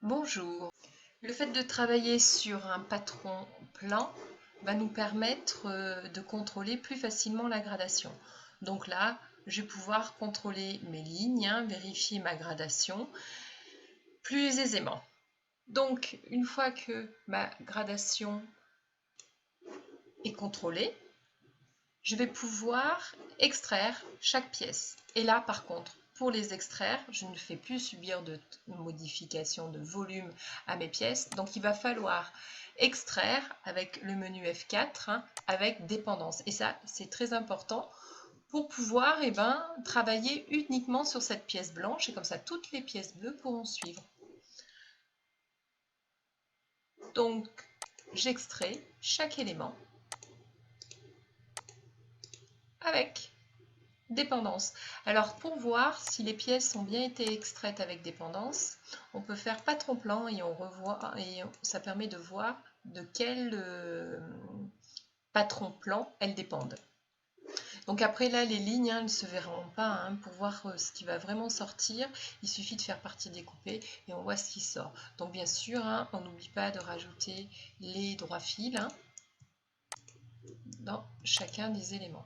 Bonjour. Le fait de travailler sur un patron plan va nous permettre de contrôler plus facilement la gradation. Donc là, je vais pouvoir contrôler mes lignes, vérifier ma gradation plus aisément. Donc, une fois que ma gradation est contrôlée, je vais pouvoir extraire chaque pièce. Et là, par contre, pour les extraire, je ne fais plus subir de modification de volume à mes pièces. Donc, il va falloir extraire avec le menu F4 avec dépendance. Et ça, c'est très important pour pouvoir travailler uniquement sur cette pièce blanche. Et comme ça, toutes les pièces bleues pourront suivre. Donc, j'extrais chaque élément avec dépendance. Alors pour voir si les pièces ont bien été extraites avec dépendance, on peut faire patron plan et on revoit et ça permet de voir de quel patron plan elles dépendent. Donc après là les lignes ne se verront pas, pour voir ce qui va vraiment sortir, il suffit de faire partie découpée et on voit ce qui sort. Donc bien sûr on n'oublie pas de rajouter les droits fils dans chacun des éléments.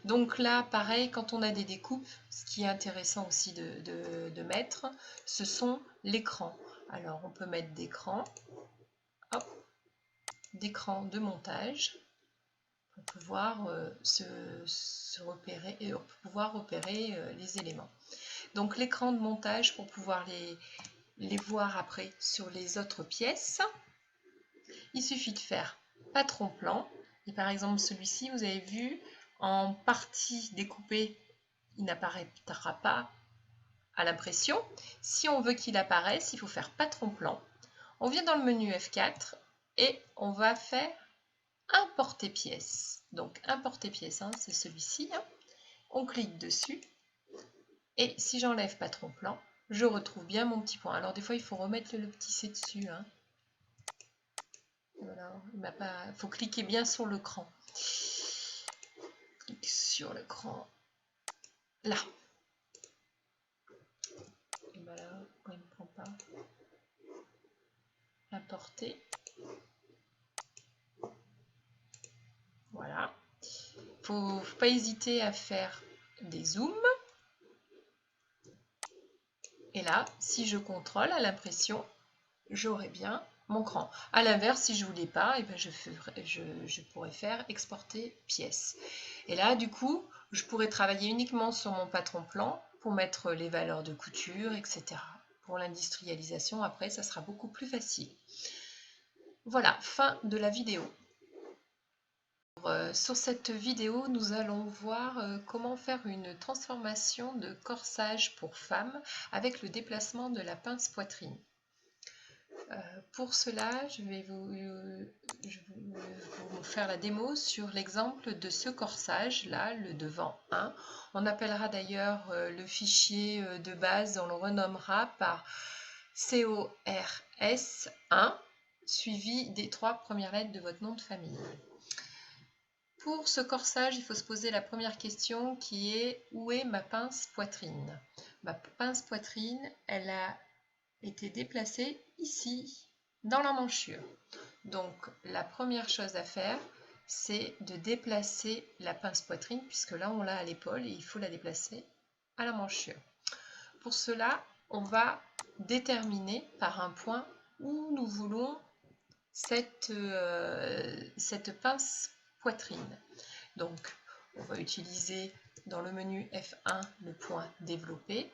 Donc là, pareil, quand on a des découpes, ce qui est intéressant aussi de mettre, ce sont l'écran. Alors, on peut mettre d'écran de montage pour pouvoir repérer, les éléments. Donc, l'écran de montage pour pouvoir les voir après sur les autres pièces. Il suffit de faire patron plan. Et par exemple, celui-ci, vous avez vu, en partie découpée, il n'apparaîtra pas à l'impression. Si on veut qu'il apparaisse, il faut faire patron plan. On vient dans le menu F4 et on va faire importer pièce. Donc importer pièce, c'est celui-ci. On clique dessus et si j'enlève patron plan, je retrouve bien mon petit point. Alors des fois, il faut remettre le petit C dessus. Voilà, il faut cliquer bien sur l'écran. Clique sur l'écran. Là. Et voilà, quand il ne prend pas. Importer. Voilà. Faut pas hésiter à faire des zooms. Et là, si je contrôle à l'impression, j'aurai bien mon cran. À l'inverse, si je ne voulais pas, je pourrais faire exporter pièce. Et là, du coup, je pourrais travailler uniquement sur mon patron plan pour mettre les valeurs de couture, etc. Pour l'industrialisation, après, ça sera beaucoup plus facile. Voilà, fin de la vidéo. Sur cette vidéo, nous allons voir comment faire une transformation de corsage pour femmes avec le déplacement de la pince poitrine. Pour cela, je vais vous faire la démo sur l'exemple de ce corsage là, le devant 1. On appellera d'ailleurs le fichier de base, on le renommera par CORS1 suivi des 3 premières lettres de votre nom de famille. Pour ce corsage, il faut se poser la première question qui est « Où est ma pince poitrine ?» Ma pince poitrine, elle a été déplacée ici, dans l'emmanchure. Donc, la première chose à faire, c'est de déplacer la pince poitrine, puisque là, on l'a à l'épaule et il faut la déplacer à l'emmanchure. Pour cela, on va déterminer par un point où nous voulons cette pince poitrine. Donc, on va utiliser dans le menu F1 le point développer.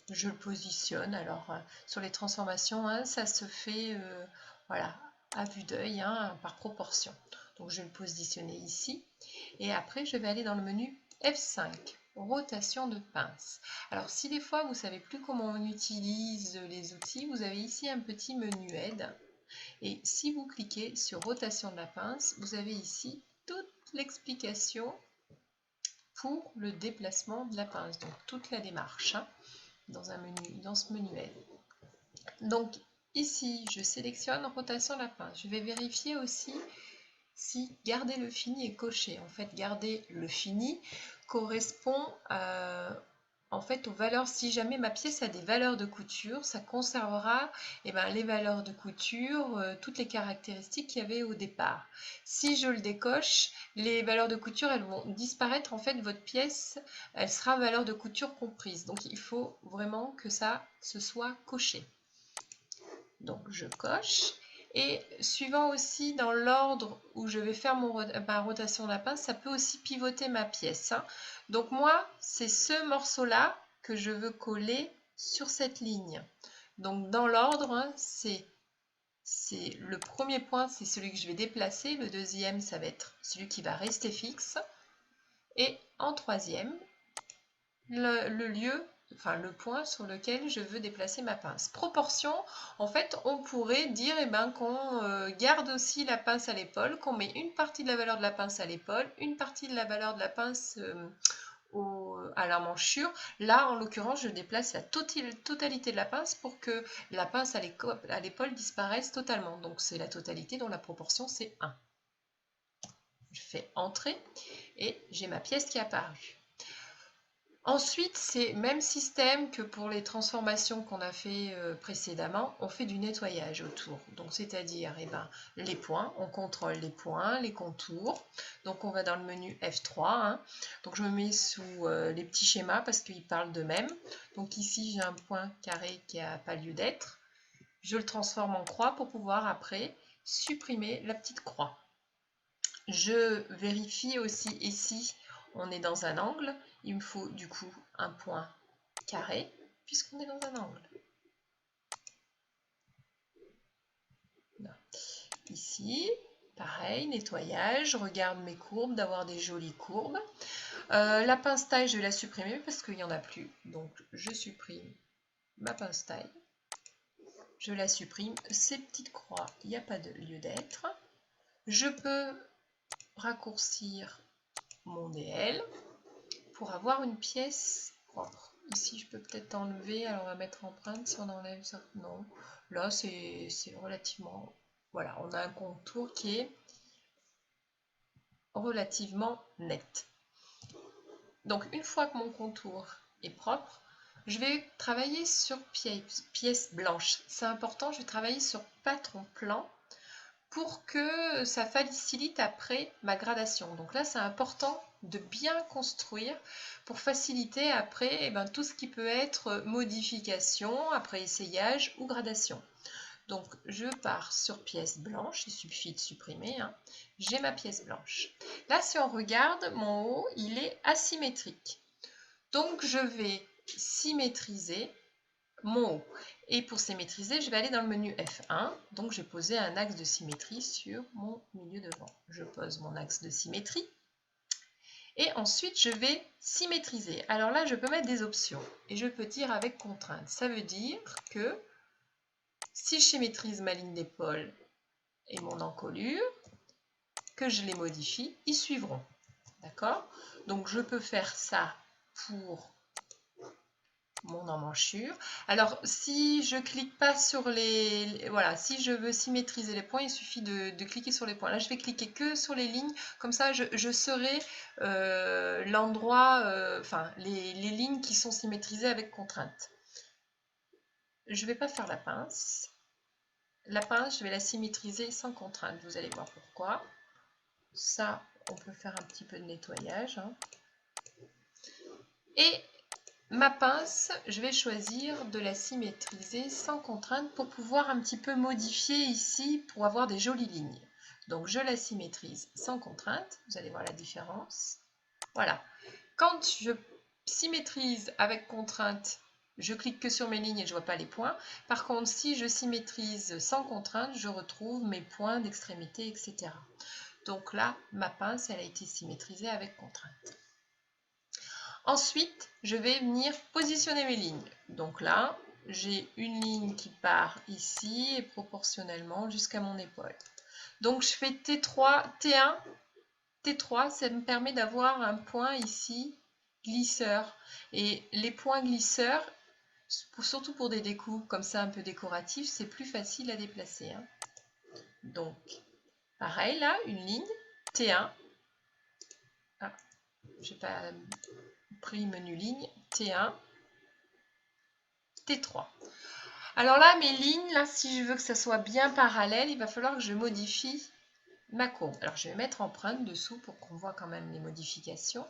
Je le positionne. Alors, sur les transformations, ça se fait voilà, à vue d'œil, par proportion. Donc, je vais le positionner ici. Et après, je vais aller dans le menu F5, rotation de pince. Alors, si des fois, vous ne savez plus comment on utilise les outils, vous avez ici un petit menu aide. Et si vous cliquez sur rotation de la pince, vous avez ici toute l'explication pour le déplacement de la pince. Donc, toute la démarche dans ce menu aide. Donc, ici, je sélectionne rotation de la pince. Je vais vérifier aussi si garder le fini est coché. En fait, garder le fini correspond en fait aux valeurs, si jamais ma pièce a des valeurs de couture, ça conservera les valeurs de couture, toutes les caractéristiques qu'il y avait au départ. Si je le décoche, les valeurs de couture, elles vont disparaître. En fait, votre pièce, elle sera valeur de couture comprise. Donc, il faut vraiment que ça se soit coché. Donc, je coche. Et suivant aussi dans l'ordre où je vais faire ma rotation de la pince, ça peut aussi pivoter ma pièce. Donc moi, c'est ce morceau-là que je veux coller sur cette ligne. Donc dans l'ordre, c'est le premier point, c'est celui que je vais déplacer. Le deuxième, ça va être celui qui va rester fixe. Et en troisième, le point sur lequel je veux déplacer ma pince. Proportion, en fait, on pourrait dire qu'on garde aussi la pince à l'épaule, qu'on met une partie de la valeur de la pince à l'épaule, une partie de la valeur de la pince à l'emmanchure. Là, en l'occurrence, je déplace la totalité de la pince pour que la pince à l'épaule disparaisse totalement. Donc, c'est la totalité dont la proportion, c'est 1. Je fais Entrée et j'ai ma pièce qui est apparue. Ensuite, c'est même système que pour les transformations qu'on a fait précédemment, on fait du nettoyage autour. Donc, c'est-à-dire les points, on contrôle les points, les contours. Donc, on va dans le menu F3. Donc, je me mets sous les petits schémas parce qu'ils parlent d'eux-mêmes. Donc, ici, j'ai un point carré qui n'a pas lieu d'être. Je le transforme en croix pour pouvoir après supprimer la petite croix. Je vérifie aussi ici, on est dans un angle. Il me faut du coup un point carré puisqu'on est dans un angle. Là. Ici, pareil, nettoyage, je regarde mes courbes, d'avoir des jolies courbes. La pince taille, je vais la supprimer parce qu'il n'y en a plus. Donc, je supprime ma pince taille. Je la supprime. Ces petites croix, il n'y a pas de lieu d'être. Je peux raccourcir mon DL pour avoir une pièce propre. Ici, je peux peut-être enlever. Alors, on va mettre empreinte. Si on enlève ça, non. Là, c'est relativement... Voilà, on a un contour qui est relativement net. Donc, une fois que mon contour est propre, je vais travailler sur pièce blanche. C'est important, je vais travailler sur patron plan pour que ça facilite après ma gradation. Donc là, c'est important de bien construire pour faciliter après tout ce qui peut être modification, après essayage ou gradation. Donc, je pars sur pièce blanche, il suffit de supprimer. J'ai ma pièce blanche. Là, si on regarde, mon haut, il est asymétrique. Donc, je vais symétriser mon haut. Et pour symétriser, je vais aller dans le menu F1. Donc, je vais poser un axe de symétrie sur mon milieu devant. Je pose mon axe de symétrie. Et ensuite, je vais symétriser. Alors là, je peux mettre des options. Et je peux dire avec contrainte. Ça veut dire que si je symétrise ma ligne d'épaule et mon encolure, que je les modifie, ils suivront. D'accord? Donc, je peux faire ça pour mon emmanchure. Alors, si je clique pas sur les... Voilà, si je veux symétriser les points, il suffit de cliquer sur les points. Là, je vais cliquer que sur les lignes. Comme ça, je saurai l'endroit, les lignes qui sont symétrisées avec contrainte. Je ne vais pas faire la pince. La pince, je vais la symétriser sans contrainte. Vous allez voir pourquoi. Ça, on peut faire un petit peu de nettoyage. Et ma pince, je vais choisir de la symétriser sans contrainte pour pouvoir un petit peu modifier ici pour avoir des jolies lignes. Donc, je la symétrise sans contrainte. Vous allez voir la différence. Voilà. Quand je symétrise avec contrainte, je clique que sur mes lignes et je ne vois pas les points. Par contre, si je symétrise sans contrainte, je retrouve mes points d'extrémité, etc. Donc là, ma pince, elle a été symétrisée avec contrainte. Ensuite, je vais venir positionner mes lignes. Donc là, j'ai une ligne qui part ici et proportionnellement jusqu'à mon épaule. Donc, je fais T3, T1, T3, ça me permet d'avoir un point ici glisseur. Et les points glisseurs, surtout pour des découpes comme ça un peu décoratifs, c'est plus facile à déplacer. Donc, pareil là, une ligne, T1. Ah, je n'ai pas pris menu ligne, T1. T3. Alors là, mes lignes, là, si je veux que ça soit bien parallèle, il va falloir que je modifie ma courbe. Alors, je vais mettre empreinte dessous pour qu'on voit quand même les modifications.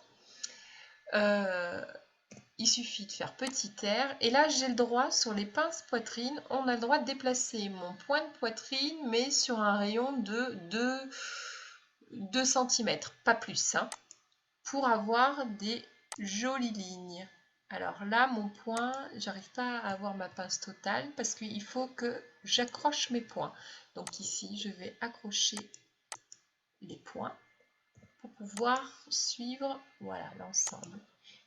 Il suffit de faire petit r. Et là, j'ai le droit, sur les pinces poitrine, on a le droit de déplacer mon point de poitrine, mais sur un rayon de 2 cm, pas plus, hein, pour avoir des jolies lignes. Alors là, mon point, j'arrive pas à avoir ma pince totale parce qu'il faut que j'accroche mes points. Donc ici, je vais accrocher les points pour pouvoir suivre, voilà, l'ensemble.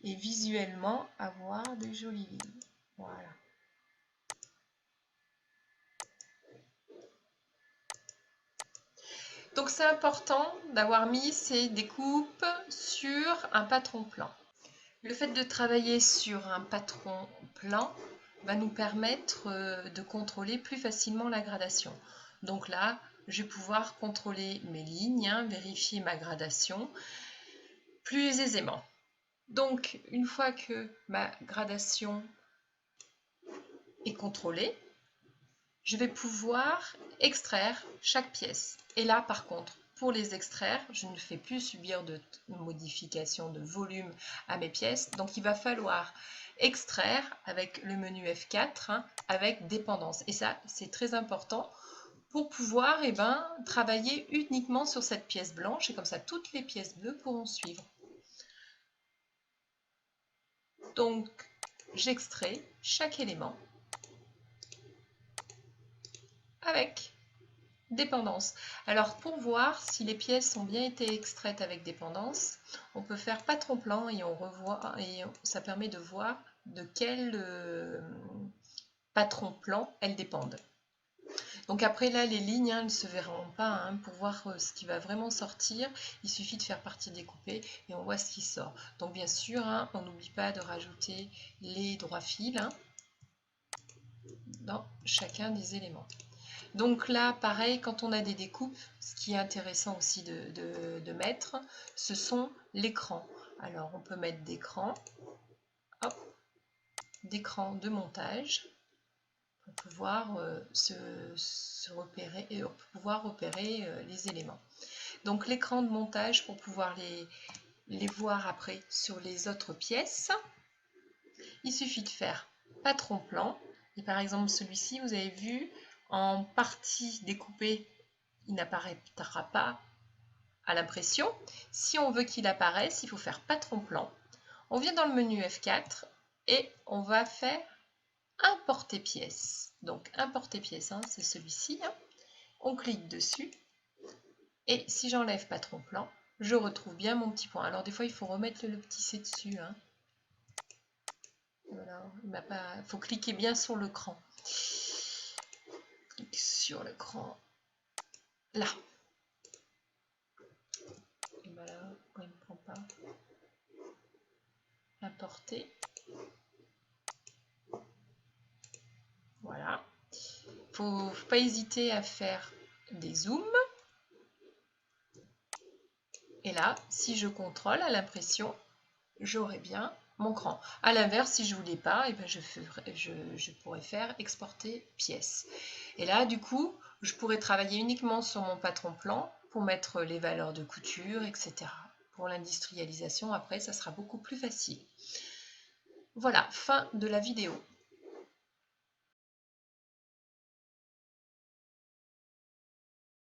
Et visuellement, avoir de jolies lignes. Voilà. Donc c'est important d'avoir mis ces découpes sur un patron plan. Le fait de travailler sur un patron plan va nous permettre de contrôler plus facilement la gradation. Donc là, je vais pouvoir contrôler mes lignes, hein, vérifier ma gradation plus aisément. Donc, une fois que ma gradation est contrôlée, je vais pouvoir extraire chaque pièce. Et là, par contre, pour les extraire, je ne fais plus subir de modification de volume à mes pièces. Donc, il va falloir extraire avec le menu F4, hein, avec dépendance. Et ça, c'est très important pour pouvoir travailler uniquement sur cette pièce blanche. Et comme ça, toutes les pièces bleues pourront suivre. Donc, j'extrais chaque élément avec dépendance. Alors, pour voir si les pièces ont bien été extraites avec dépendance, on peut faire patron plan et on revoit, et ça permet de voir de quel patron plan elles dépendent. Donc après là, les lignes, hein, elles ne se verront pas. Hein. Pour voir ce qui va vraiment sortir, il suffit de faire partie découpée et on voit ce qui sort. Donc bien sûr, hein, on n'oublie pas de rajouter les droits fils, hein, dans chacun des éléments. Donc là, pareil, quand on a des découpes, ce qui est intéressant aussi de mettre, ce sont l'écran. Alors, on peut mettre d'écran, d'écran de montage, pour pouvoir se repérer et pouvoir repérer les éléments. Donc, l'écran de montage pour pouvoir les voir après sur les autres pièces. Il suffit de faire patron plan. Et par exemple, celui-ci, vous avez vu, en partie découpée, il n'apparaîtra pas à l'impression. Si on veut qu'il apparaisse, il faut faire patron plan. On vient dans le menu F4 et on va faire importer pièce. Donc importer pièce, hein, c'est celui-ci. Hein. On clique dessus et si j'enlève patron plan, je retrouve bien mon petit point. Alors des fois, il faut remettre le petit C dessus. Hein. Voilà, il faut cliquer bien sur l'écran. Clique sur l'écran. Là. Et voilà, pourquoi il ne prend pas. Importer. Voilà. Il ne faut pas hésiter à faire des zooms. Et là, si je contrôle à l'impression, j'aurai bien mon cran. A l'inverse, si je ne voulais pas, je pourrais faire exporter pièce. Et là, du coup, je pourrais travailler uniquement sur mon patron plan pour mettre les valeurs de couture, etc. Pour l'industrialisation, après, ça sera beaucoup plus facile. Voilà, fin de la vidéo.